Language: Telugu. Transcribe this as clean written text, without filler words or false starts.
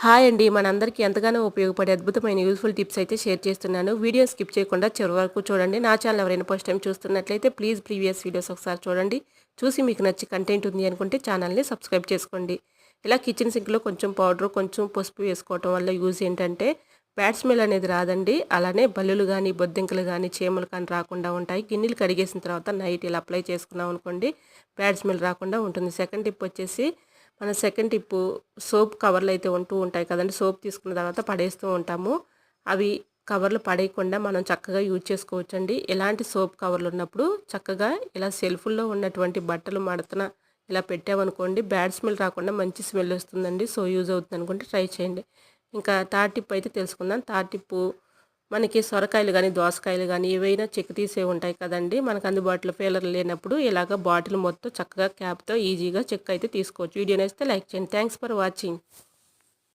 హాయ్ అండి. మనందరికీ ఎంతగానో ఉపయోగపడే అద్భుతమైన యూజ్‌ఫుల్ టిప్స్ అయితే షేర్ చేస్తున్నాను. వీడియో స్కిప్ చేయకుండా చివరి వరకు చూడండి. నా ఛానల్ ఎవరైనా ఫస్ట్ టైం చూస్తున్నట్లయితే ప్లీజ్ ప్రీవియస్ వీడియోస్ ఒకసారి చూడండి. చూసి మీకు నచ్చి కంటెంట్ ఉంది అనుకుంటే ఛానల్‌ని సబ్స్క్రైబ్ చేసుకోండి. ఇలా కిచెన్ సింక్‌లో కొంచెం పౌడర్, కొంచెం పసుపు వేసుకోవటం వల్ల యూజ్ ఏంటంటే బ్యాడ్ స్మెల్ అనేది రాదండి. అలానే బల్లులు గానీ, బొద్దింకలు గానీ, చీమలు కానీ రాకుండా ఉంటాయి. గిన్నెలు కడిగేసిన తర్వాత నైట్ ఇలా అప్లై చేసుకున్నాం అనుకోండి బ్యాడ్ స్మెల్ రాకుండా ఉంటుంది. సెకండ్ టిప్ వచ్చేసి మన సెకండ్ టిప్పు సోప్ కవర్లు అయితే ఉంటూ ఉంటాయి కదండి. సోప్ తీసుకున్న తర్వాత పడేస్తూ ఉంటాము. అవి కవర్లు పడేయకుండా మనం చక్కగా యూజ్ చేసుకోవచ్చండి. ఎలాంటి సోప్ కవర్లు ఉన్నప్పుడు చక్కగా ఇలా సెల్ఫుల్లో ఉన్నటువంటి బట్టలు మడతన ఇలా పెట్టామనుకోండి బ్యాడ్ స్మెల్ రాకుండా మంచి స్మెల్ వస్తుందండి. సో యూజ్ అవుతుంది అనుకుంటే ట్రై చేయండి. ఇంకా థర్డ్ టిప్ అయితే తెలుసుకుందాం. థర్డ్ టిప్పు మనకి సొరకాయలు కానీ, దోసకాయలు కానీ ఏవైనా చెక్కు తీసేవి ఉంటాయి కదండి. మనకు అందుబాటులో పీలర్లు లేనప్పుడు ఇలాగ బాటిల్ మొత్తం చక్కగా క్యాప్‌తో ఈజీగా చెక్ అయితే తీసుకోవచ్చు. వీడియో నచ్చితే లైక్ చేయండి. Thanks for watching.